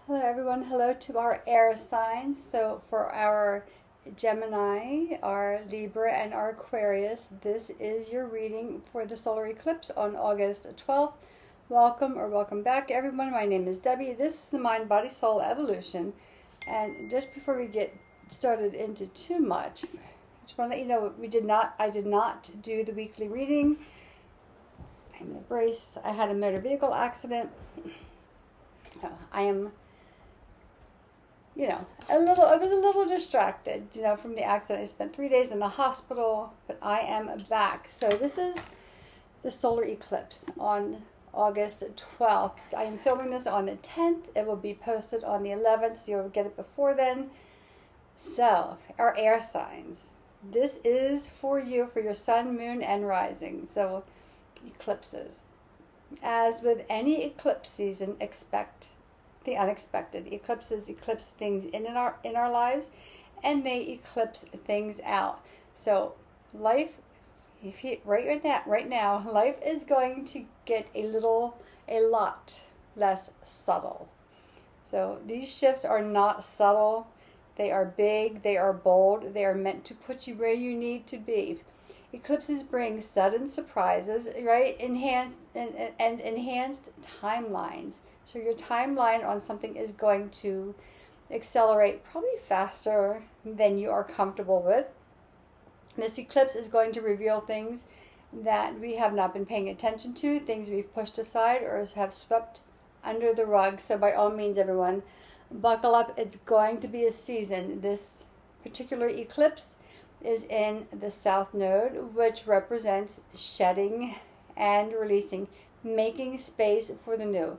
Hello everyone, hello to our air signs. So for our Gemini, our Libra, and our Aquarius, this is your reading for the solar eclipse on August 12th. Welcome or welcome back everyone. My name is Debbie. This is the Mind, Body, Soul Evolution. And just before we get started into too much, I just want to let you know I did not do the weekly reading. I'm in a brace. I had a motor vehicle accident. I am I was a little distracted, from the accident. I spent 3 days in the hospital, but I am back. So this is the solar eclipse on August 12th. I am filming this on the 10th. It will be posted on the 11th, so you'll get it before then. So, our air signs. This is for you, for your sun, moon, and rising. So, eclipses. As with any eclipse season, expect the unexpected. Eclipses eclipse things in our lives, and they eclipse things out. So life, right now, life is going to get a lot less subtle. So these shifts are not subtle. They are big. They are bold. They are meant to put you where you need to be. Eclipses bring sudden surprises, right? Enhanced timelines. So your timeline on something is going to accelerate probably faster than you are comfortable with. This eclipse is going to reveal things that we have not been paying attention to, things we've pushed aside or have swept under the rug. So by all means, everyone, buckle up. It's going to be a season. This particular eclipse is in the South Node, which represents shedding and releasing, making space for the new.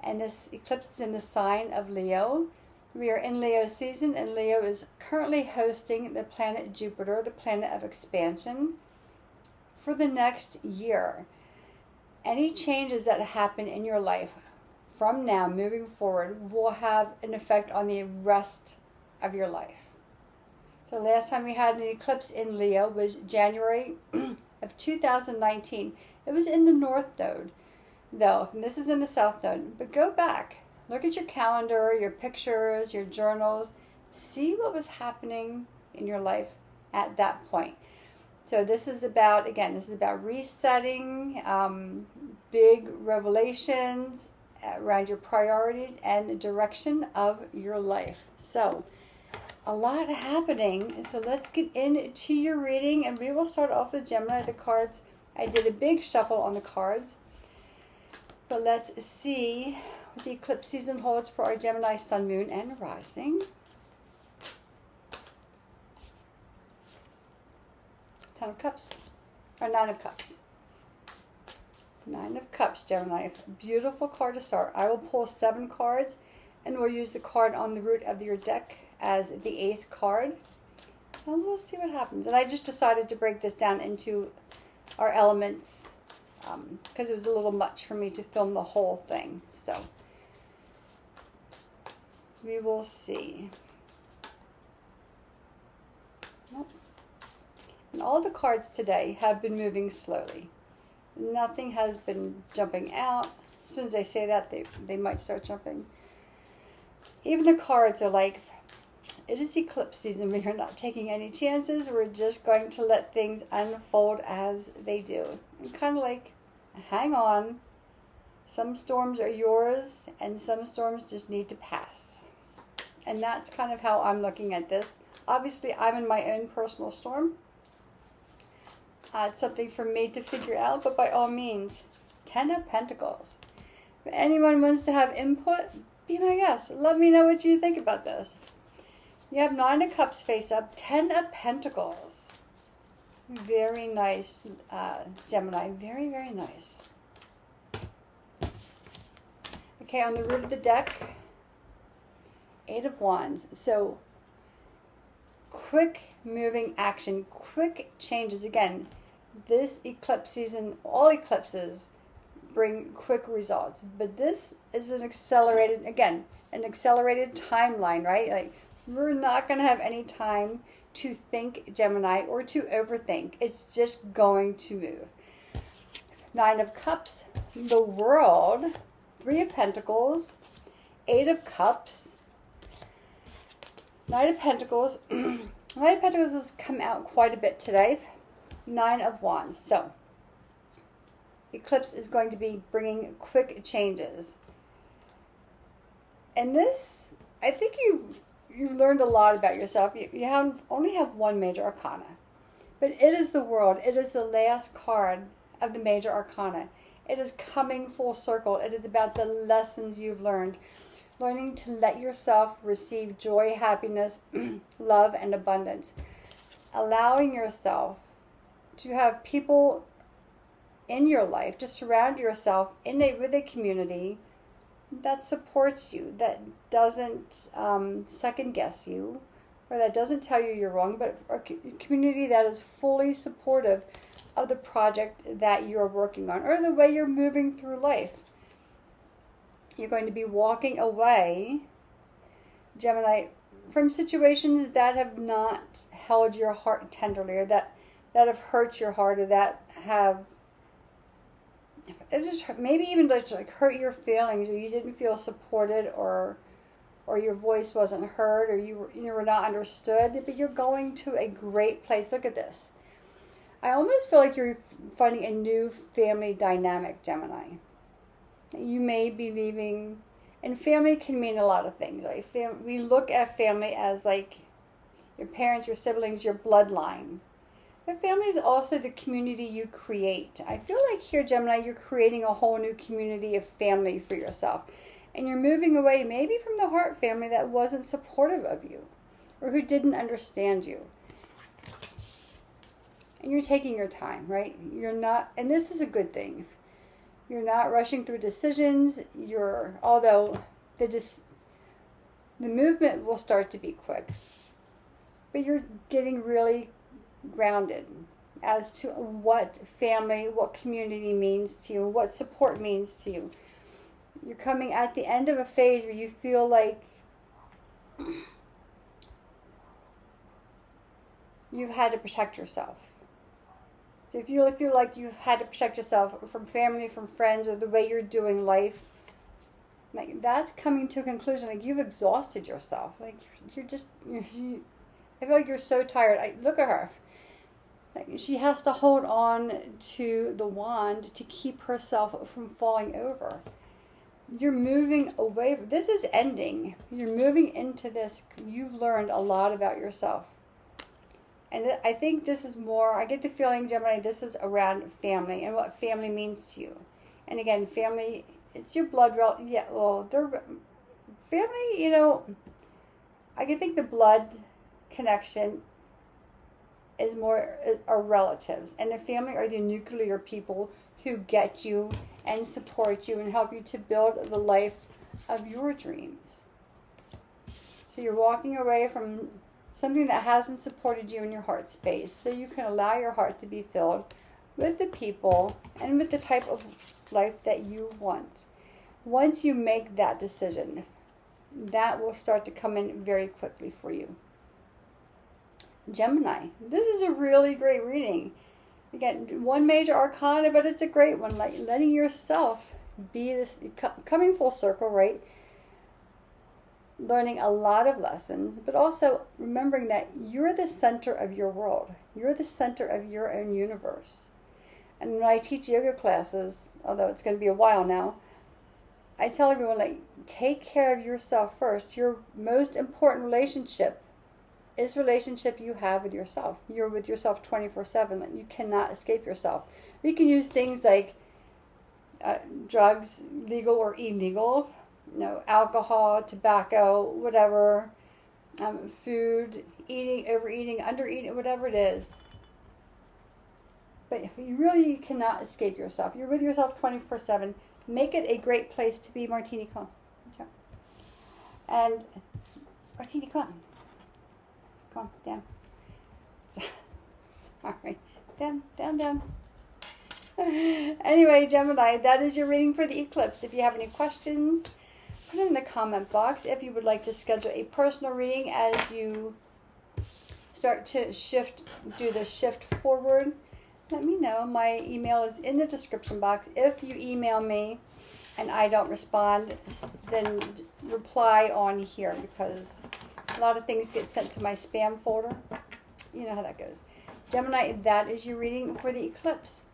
And this eclipse is in the sign of Leo. We are in Leo season, and Leo is currently hosting the planet Jupiter, the planet of expansion, for the next year. Any changes that happen in your life from now moving forward will have an effect on the rest of your life. So last time we had an eclipse in Leo was January of 2019. It was in the North Node, though, and this is in the South Node. But go back, look at your calendar, your pictures, your journals, see what was happening in your life at that point. So this is about resetting, big revelations around your priorities and the direction of your life. So a lot happening. So let's get into your reading, and we will start off with Gemini. The cards, I did a big shuffle on the cards, but let's see what the eclipse season holds for our Gemini sun, moon, and rising. 10 of Cups, or 9 of Cups. 9 of Cups, Gemini. Beautiful card to start. I will pull 7 cards, and we'll use the card on the root of your deck as the 8th card. And we'll see what happens. And I just decided to break this down into our elements because it was a little much for me to film the whole thing. So we will see. And all the cards today have been moving slowly. Nothing has been jumping out. As soon as I say that, they might start jumping. Even the cards are like, it is eclipse season. We are not taking any chances. We're just going to let things unfold as they do. And kind of like, hang on. Some storms are yours, and some storms just need to pass. And that's kind of how I'm looking at this. Obviously, I'm in my own personal storm. It's something for me to figure out, but by all means, 10 of Pentacles. If anyone wants to have input, be my guest. Let me know what you think about this. You have 9 of Cups face up, 10 of Pentacles. Very nice, Gemini. Very, very nice. Okay, on the root of the deck, 8 of Wands. So, quick moving action, quick changes. Again, this eclipse season, all eclipses bring quick results. But this is an accelerated timeline, right? Like, we're not going to have any time to think, Gemini, or to overthink. It's just going to move. 9 of Cups, the World, 3 of Pentacles, Eight of Cups, Knight of Pentacles. Knight of Pentacles has come out quite a bit today. Nine of Wands. So, eclipse is going to be bringing quick changes. And this, I think you've learned a lot about yourself. You only have one major arcana. But it is the World. It is the last card of the major arcana. It is coming full circle. It is about the lessons you've learned. Learning to let yourself receive joy, happiness, love, and abundance. Allowing yourself to have people in your life, to surround yourself with a community that supports you, that doesn't second guess you, or that doesn't tell you you're wrong, but a community that is fully supportive of the project that you're working on, or the way you're moving through life. You're going to be walking away, Gemini, from situations that have not held your heart tenderly, or that have hurt your heart, or that have maybe even like hurt your feelings, or you didn't feel supported, or your voice wasn't heard, or you were not understood. But you're going to a great place. Look at this. I almost feel like you're finding a new family dynamic, Gemini. You may be leaving, and family can mean a lot of things, right? We look at family as like your parents, your siblings, your bloodline. But family is also the community you create. I feel like here, Gemini, you're creating a whole new community of family for yourself. And you're moving away maybe from the heart family that wasn't supportive of you, or who didn't understand you. And you're taking your time, right? You're not, and this is a good thing. You're not rushing through decisions. Although the movement will start to be quick, but you're getting really grounded as to what family, what community means to you, what support means to you. You're coming at the end of a phase where you feel like you've had to protect yourself. If you feel like you've had to protect yourself from family, from friends, or the way you're doing life, like that's coming to a conclusion. Like you've exhausted yourself. Like I feel like you're so tired. Look at her. Like she has to hold on to the wand to keep herself from falling over. You're moving away. This is ending. You're moving into this. You've learned a lot about yourself. And I think this is more, I get the feeling, Gemini, this is around family and what family means to you. And again, family, it's your blood relative. Yeah, well, they're family, I can think the blood connection is more are relatives. And the family are the nuclear people who get you and support you and help you to build the life of your dreams. So you're walking away from something that hasn't supported you in your heart space, so you can allow your heart to be filled with the people and with the type of life that you want. Once you make that decision, that will start to come in very quickly for you. Gemini, this is a really great reading. Again, one major arcana, but it's a great one. Like letting yourself be this, coming full circle, right? Learning a lot of lessons, but also remembering that you're the center of your world. You're the center of your own universe. And when I teach yoga classes, although it's going to be a while now, I tell everyone, like, take care of yourself first. Your most important relationship is relationship you have with yourself. You're with yourself 24/7. Like, you cannot escape yourself. We can use things like drugs, legal or illegal, alcohol, tobacco, whatever, food, eating, overeating, undereating, whatever it is. But you really cannot escape yourself. You're with yourself 24/7. Make it a great place to be. Martini, come on. And Martini, come on. Come on, down. Sorry. Down. Anyway, Gemini, that is your reading for the eclipse. If you have any questions, put it in the comment box. If you would like to schedule a personal reading as you start to do the shift forward, let me know. My email is in the description box. If you email me and I don't respond, then reply on here, because a lot of things get sent to my spam folder. You know how that goes. Gemini, that is your reading for the eclipse.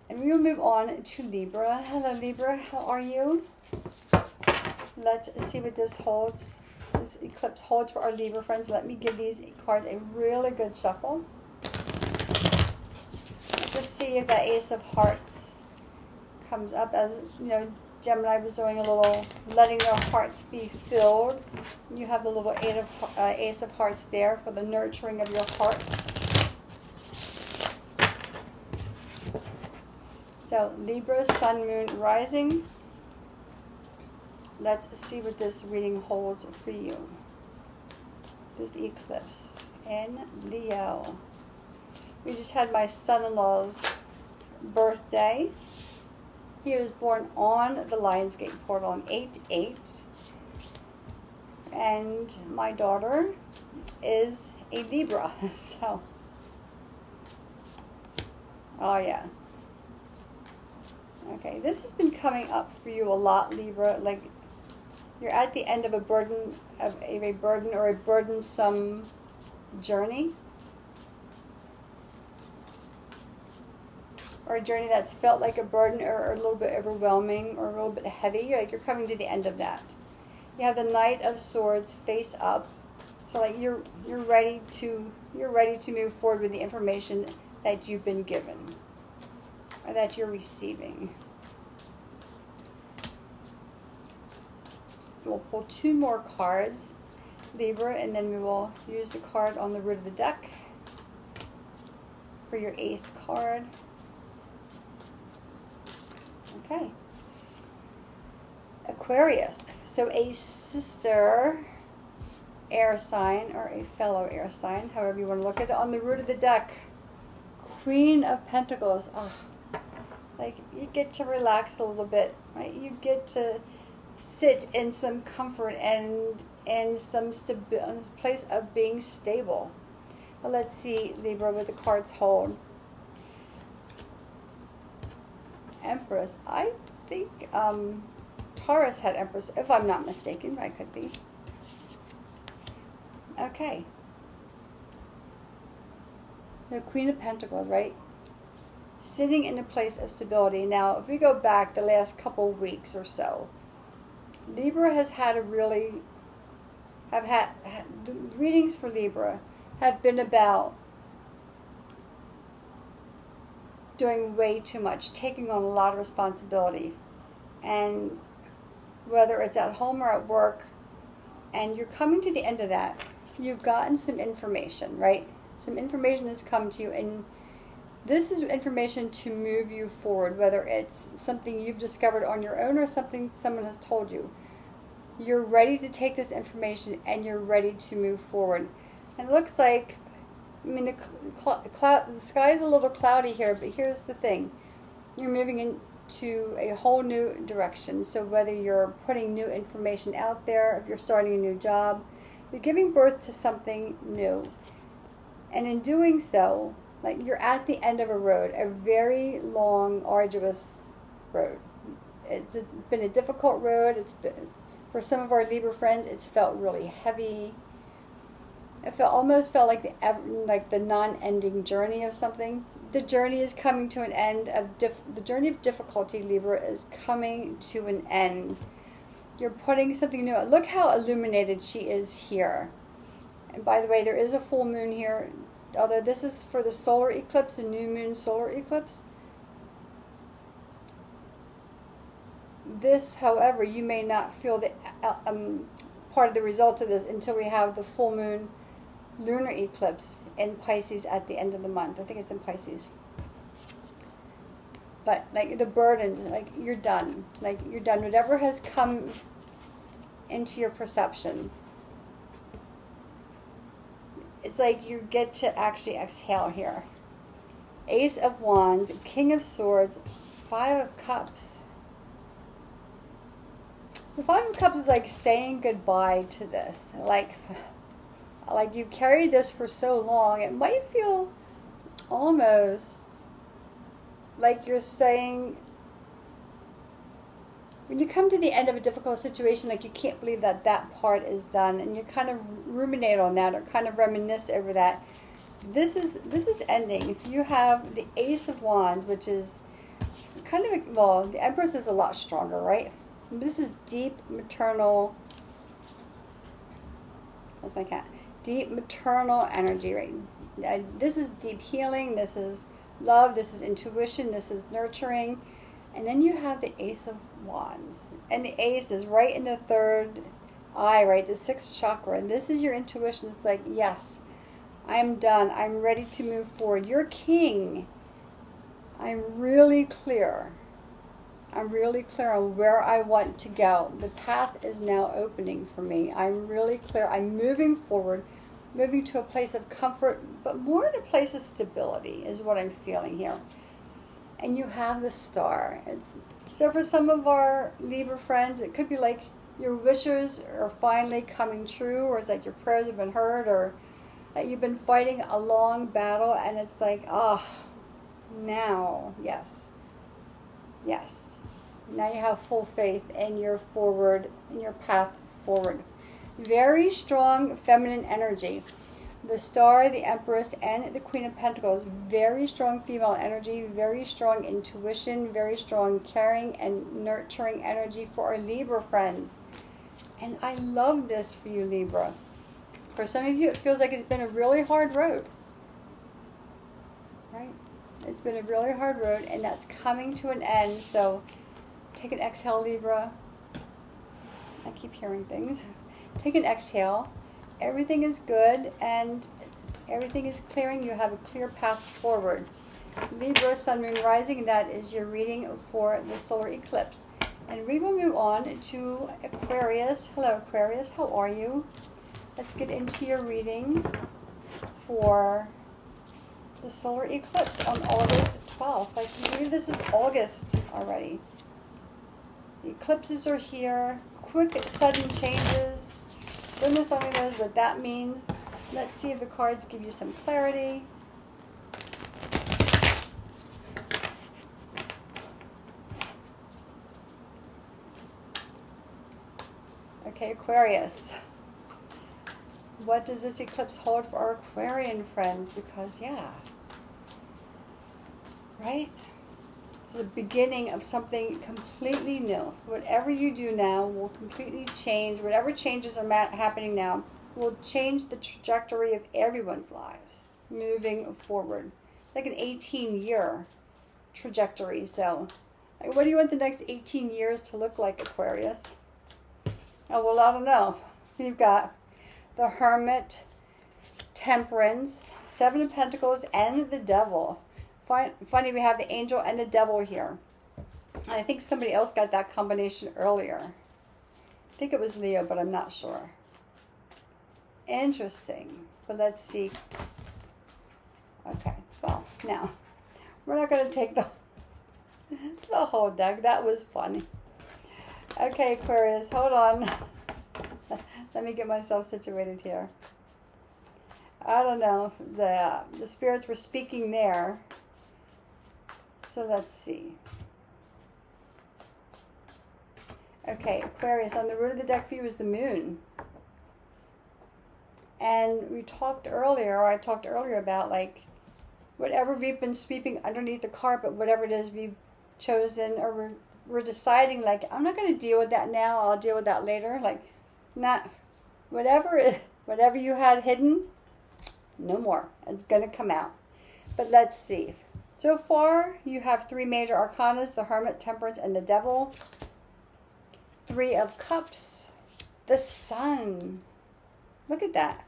And we will move on to Libra. Hello, Libra. How are you? Let's see what this holds. This eclipse holds for our Libra friends. Let me give these cards a really good shuffle. Let's just see if that Ace of Hearts comes up. As you know, Gemini was doing a little letting their hearts be filled. You have the little Ace of Hearts there for the nurturing of your heart. So Libra, Sun, Moon, Rising. Let's see what this reading holds for you. This eclipse in Leo. We just had my son-in-law's birthday. He was born on the Lionsgate portal on 8/8. And my daughter is a Libra. So, oh yeah. Okay, this has been coming up for you a lot, Libra. Like, you're at the end of a burden, or a burdensome journey. Or a journey that's felt like a burden, or a little bit overwhelming, or a little bit heavy. Like, you're coming to the end of that. You have the Knight of Swords face up. So like you're ready to move forward with the information that you've been given, or that you're receiving. We'll pull 2 more cards, Libra, and then we will use the card on the root of the deck for your 8th card. Okay. Aquarius. So a sister air sign, or a fellow air sign, however you want to look at it, on the root of the deck. Queen of Pentacles. Oh, like, you get to relax a little bit, right? You get to sit in some comfort and in some place of being stable. But let's see, Libra, what the cards hold. Empress. I think Taurus had Empress, if I'm not mistaken. I could be. Okay. The Queen of Pentacles, right? Sitting in a place of stability. Now, if we go back the last couple weeks or so, Libra has had the readings for Libra have been about doing way too much, taking on a lot of responsibility. And whether it's at home or at work, and you're coming to the end of that, you've gotten some information, right? Some information has come to you, and this is information to move you forward, whether it's something you've discovered on your own or something someone has told you. You're ready to take this information and you're ready to move forward. And it looks like, I mean, the sky is a little cloudy here, but here's the thing. You're moving into a whole new direction. So whether you're putting new information out there, if you're starting a new job, you're giving birth to something new. And in doing so, like, you're at the end of a road, a very long, arduous road. It's been a difficult road. It's been, for some of our Libra friends, it's felt really heavy. It almost felt like the non-ending journey of something. The journey is coming to an end. The journey of difficulty, Libra, is coming to an end. You're putting something new. Look how illuminated she is here. And by the way, there is a full moon here. Although this is for the solar eclipse, a new moon solar eclipse. This, however, you may not feel the part of the results of this until we have the full moon lunar eclipse in Pisces at the end of the month. I think it's in Pisces. But like the burdens, like you're done. Like you're done. Whatever has come into your perception, it's like you get to actually exhale here. Ace of Wands, King of Swords, 5 of Cups. The 5 of Cups is like saying goodbye to this. Like you carried this for so long, it might feel almost like you're saying when you come to the end of a difficult situation, like you can't believe that that part is done, and you kind of ruminate on that or kind of reminisce over that. This is ending. If you have the Ace of Wands, which is kind of, well, the Empress is a lot stronger, right? This is deep maternal. That's my cat. Deep maternal energy, right? This is deep healing. This is love. This is intuition. This is nurturing. And then you have the Ace of Wands. And the Ace is right in the third eye, right? The sixth chakra. And this is your intuition. It's like, yes, I'm done. I'm ready to move forward. You're king. I'm really clear. I'm really clear on where I want to go. The path is now opening for me. I'm really clear. I'm moving forward, moving to a place of comfort, but more in a place of stability is what I'm feeling here. And you have the Star. So for some of our Libra friends, it could be like your wishes are finally coming true, or it's like your prayers have been heard, or that you've been fighting a long battle, and it's like, now, yes. Now you have full faith in your path forward. Very strong feminine energy. The Star, the Empress, and the Queen of Pentacles. Very strong female energy, very strong intuition, very strong caring and nurturing energy for our Libra friends. And I love this for you, Libra. For some of you, it feels like it's been a really hard road. Right? It's been a really hard road, and that's coming to an end. So take an exhale, Libra. I keep hearing things. Take an exhale. Everything is good, and everything is clearing. You have a clear path forward. Libra, Sun, Moon, Rising, that is your reading for the solar eclipse. And we will move on to Aquarius. Hello, Aquarius. How are you? Let's get into your reading for the solar eclipse on August 12th. I believe this is August already. The eclipses are here. Quick, sudden changes. Goodness only knows what that means. Let's see if the cards give you some clarity. Okay, Aquarius. What does this eclipse hold for our Aquarian friends? Because, yeah, right? It's the beginning of something completely new. Whatever you do now will completely change. Whatever changes are happening now will change the trajectory of everyone's lives moving forward. It's like an 18-year trajectory. So, like, what do you want the next 18 years to look like, Aquarius? Oh, well, I don't know. You've got the Hermit, Temperance, Seven of Pentacles, and the Devil. Funny, we have the Angel and the Devil here. And I think somebody else got that combination earlier. I think it was Leo, but I'm not sure. Interesting. But let's see. Okay, well, now, we're not going to take the whole deck. That was funny. Okay, Aquarius, hold on. Let me get myself situated here. I don't know. The spirits were speaking there. So let's see. Okay, Aquarius, on the root of the deck for you is the Moon. And I talked earlier about, like, whatever we've been sweeping underneath the carpet, whatever it is we've chosen, or we're deciding, like, I'm not going to deal with that now, I'll deal with that later. Like, not, whatever you had hidden, no more. It's going to come out. But let's see. So far, you have three major arcanas, the Hermit, Temperance, and the Devil. Three of Cups, the Sun. Look at that.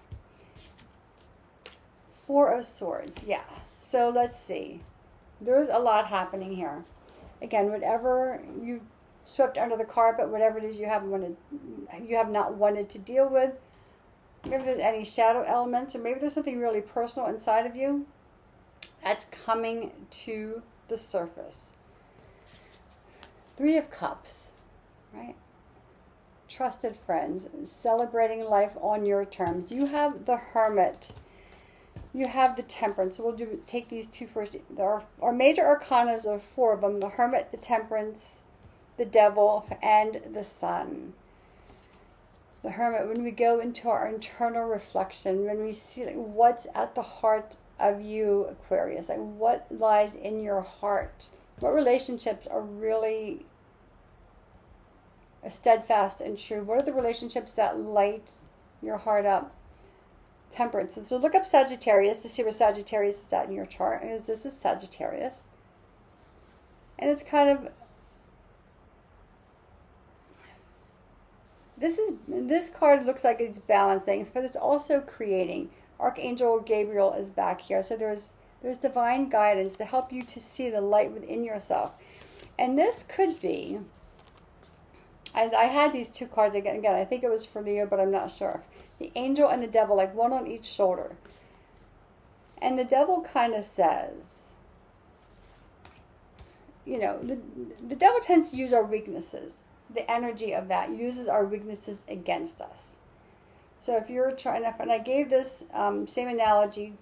Four of Swords, yeah. So let's see. There's a lot happening here. Again, whatever you've swept under the carpet, whatever it is you have not wanted to deal with, maybe there's any shadow elements, or maybe there's something really personal inside of you, that's coming to the surface. Three of Cups, right? Trusted friends, celebrating life on your terms. You have the Hermit. You have the Temperance. So we'll take these two first. Our major arcanas are four of them. The Hermit, the Temperance, the Devil, and the Sun. The Hermit, when we go into our internal reflection, when we see like, what's at the heart of you, Aquarius, like what lies in your heart, what relationships are really steadfast and true, what are the relationships that light your heart up. Temperance. So look up Sagittarius to see where Sagittarius is at in your chart. And this is Sagittarius. And it's kind of, this card looks like it's balancing, but it's also creating. Archangel Gabriel is back here. So there's divine guidance to help you to see the light within yourself. And this could be, I had these two cards again, I think it was for Leo, but I'm not sure. The Angel and the Devil, like one on each shoulder. And the Devil kind of says, you know, the Devil tends to use our weaknesses. The energy of that uses our weaknesses against us. So if you're trying to, and I gave this same analogy,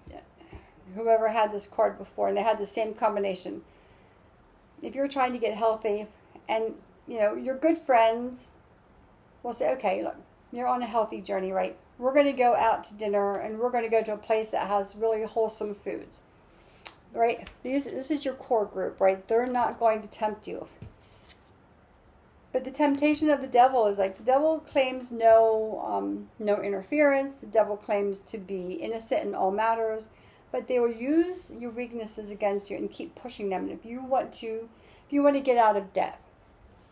whoever had this card before, and they had the same combination. If you're trying to get healthy, and you know your good friends will say, okay, look, you're on a healthy journey, right? We're going to go out to dinner, and we're going to go to a place that has really wholesome foods, right? This is your core group, right? They're not going to tempt you. But the temptation of the Devil is like, the Devil claims no interference. The Devil claims to be innocent in all matters, but they will use your weaknesses against you and keep pushing them. And if you want to get out of debt,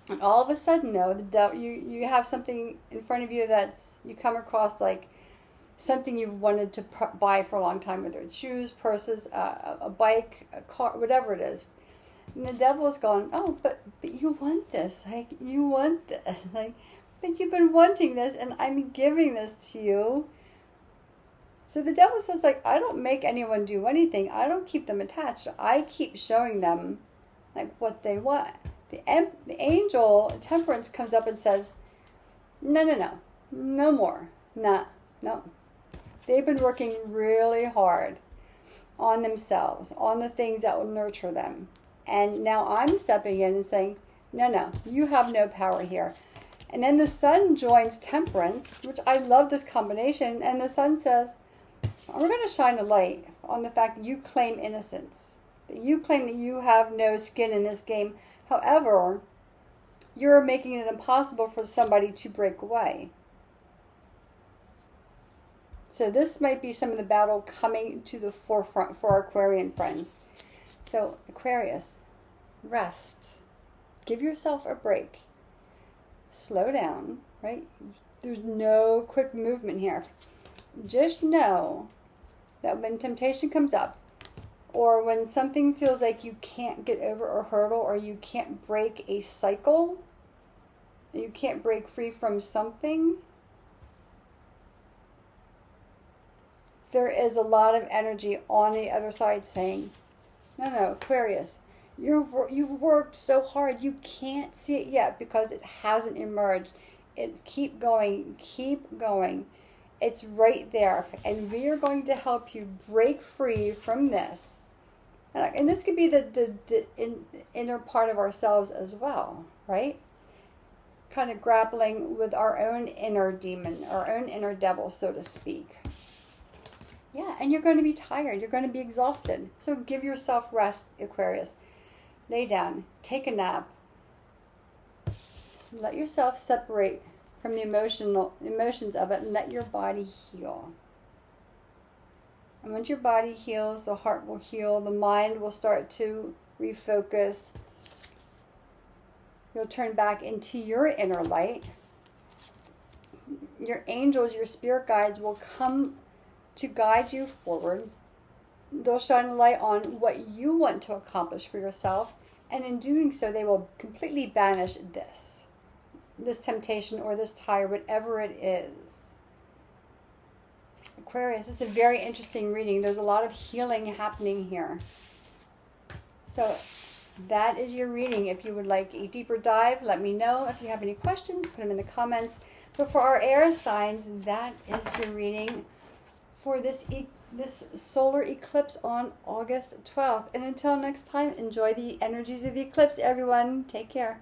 and all of a sudden, no, the Devil, you have something in front of you that's, you come across like something you've wanted to buy for a long time, whether it's shoes, purses, a bike, a car, whatever it is. And the Devil is going, oh, but you want this, like, you want this, like, but you've been wanting this, and I'm giving this to you. So the Devil says, like, I don't make anyone do anything. I don't keep them attached. I keep showing them, like, what they want. The Angel, Temperance, comes up and says, no more, no. They've been working really hard on themselves, on the things that will nurture them. And now I'm stepping in and saying, no, you have no power here. And then the Sun joins Temperance, which I love this combination. And the Sun says, we're going to shine a light on the fact that you claim innocence, that you claim that you have no skin in this game. However, you're making it impossible for somebody to break away. So this might be some of the battle coming to the forefront for our Aquarian friends. So Aquarius, rest. Give yourself a break. Slow down, right? There's no quick movement here. Just know that when temptation comes up, or when something feels like you can't get over a hurdle, or you can't break a cycle, you can't break free from something, there is a lot of energy on the other side saying, no, Aquarius, you've worked so hard. You can't see it yet because it hasn't emerged. Keep going. It's right there. And we are going to help you break free from this. And this could be the inner part of ourselves as well, right? Kind of grappling with our own inner demon, our own inner devil, so to speak. Yeah, and you're going to be tired. You're going to be exhausted. So give yourself rest, Aquarius. Lay down. Take a nap. Just let yourself separate from the emotions of it and let your body heal. And once your body heals, the heart will heal. The mind will start to refocus. You'll turn back into your inner light. Your angels, your spirit guides will come to guide you forward. They'll shine a light on what you want to accomplish for yourself, and in doing so, they will completely banish this temptation or this tire, whatever it is. Aquarius, it's a very interesting reading. There's a lot of healing happening here. So that is your reading. If you would like a deeper dive, let me know. If you have any questions, put them in the comments. But for our air signs, that is your reading for this solar eclipse on August 12th. And until next time, enjoy the energies of the eclipse, everyone. Take care.